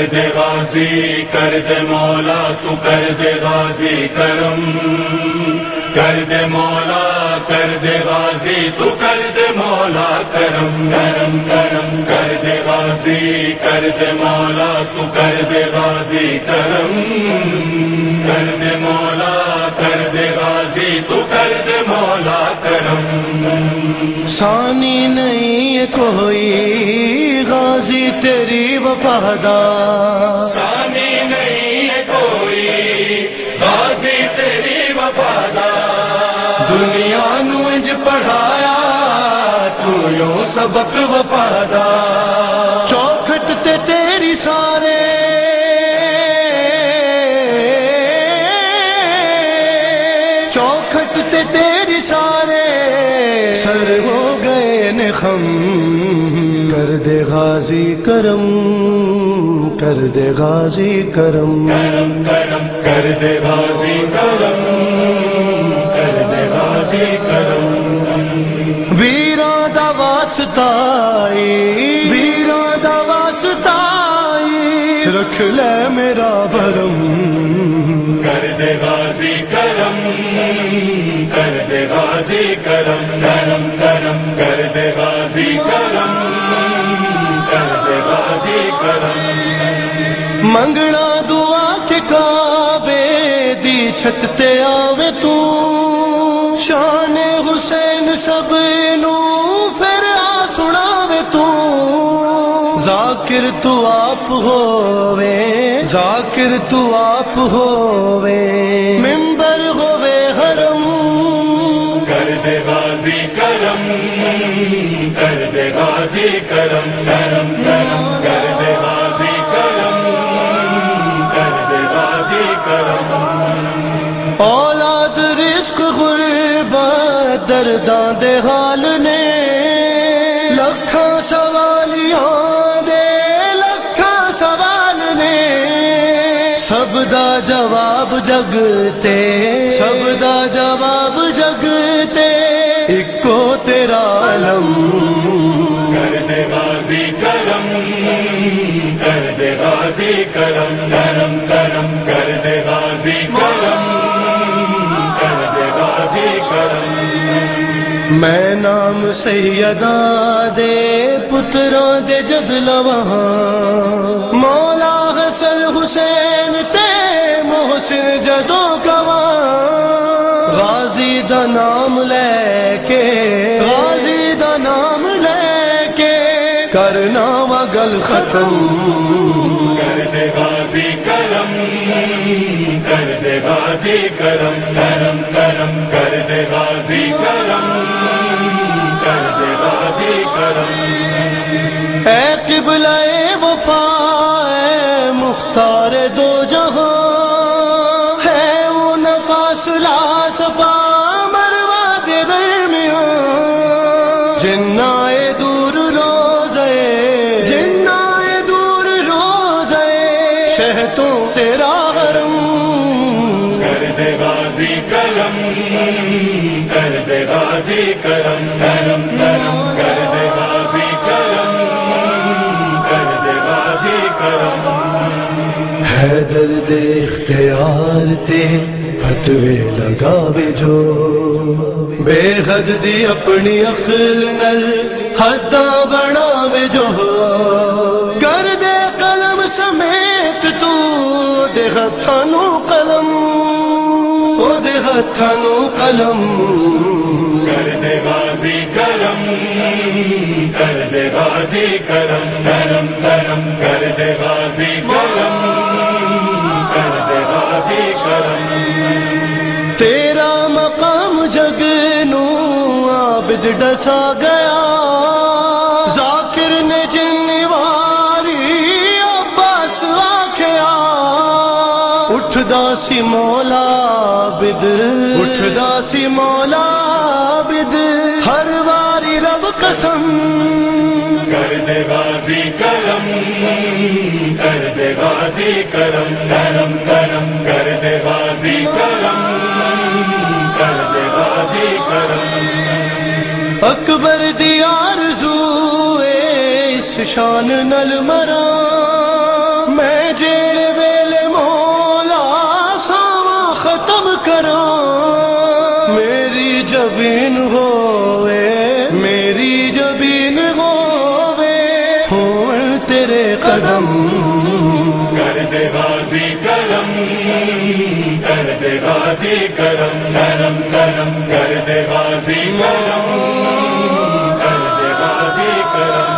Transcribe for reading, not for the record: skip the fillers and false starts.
کر دے غازی کر دے مولا تو کر دے غازی کرم کر دے مولا کر دے غازی تو کر دے مولا کرم کرم کرم کر دے غازی کر دے مولا تو کر دے غازی کرم کر دے مولا کر دے غازی تو کر دے مولا کرم ثانی نہیں ہے کوئی غازی تیری وفادار ثانی نہیں ہے کوئی غازی تیری وفادار دنیا نو انج پڑھایا تو یوں سبق وفادار چوکھٹ تے تیری سارے چوکھٹ تے تیری سارے سر ہو گئے نے خم کر دے غازی کرم کر دے غازی کرم کرم کرم کر دے غازی کرم کر دے غازی کرم ویراں دا واسطہ ویراں دا واسطہ رکھ لے میرا بھرم کر دے غازی کرم کر دے غازی کرم کرم کرم کر دے غازی کرم کر دے غازی کرم منگنا دعا کے کعبے دی چھت تے آوے تو شان حسین سب نو پھر آ سناوے تو ذاکر تو آپ ہووے ذاکر تو آپ ہووے ممبر ہووے حرم کر دے غازی کرم کر دے غازی کرم کرم کرم کر دے غازی کرم کر دے غازی کرم اولاد رزق غربت درداں دے حال نے لکھاں سوالیاں سب دا جواب جگتے سب دا جواب جگتے اکو تیرا علم کر دے غازی کرم کر دے غازی کرم کرم کرم کر دے غازی کرم کر دے غازی کرم میں نام سیدہ دے پتراں دے جد لواں مولا حسن حسین تے محسن جدوں گواں غازی دا نام لے کے غازی دا نام لے کے کرنا وا گل ختم کر دے غازی کرم کر دے غازی کرم کرم کرم کر دے غازی کرم کر دے غازی کرم اے قبلہ وفا اے مختار دو جہاں ہے وہ نفاصلہ صفا مروا دے درمیان جنائے دور روزے جنائے دور روزے شہتوں تیرا حرم کر دے غازی کرم کر دے غازی کرم کرم کرم کر دے غازی کرم کر دے غازی کرم حیدر دے اختیار تے فتوے لگاوے جو بے حد دی اپنی عقل نل حداں بناوے جو کر دے قلم سمیت تو دے ہتھاں نو قلم او دے ہتھاں نو قلم کر دے غازی کرم کر دے غازی کرم کرم کرم کر دے غازی کرم کر دے غازی کرم تیرا مقام جگ نو عابد ڈسا گیا ذاکر نے جن واری عباس آکھیا اٹھدا سی مولا عابد اٹھدا سی مولا عابد ہر واری رب قسم کر دے غازی کرم کر دے غازی کرم کرم کرم کر دے غازی کرم کر دے غازی کرم اکبر دی آرزو اے اس شان نل مرا میں غازی کرم کرم کرم کر دے غازی کرم کر دے غازی کرم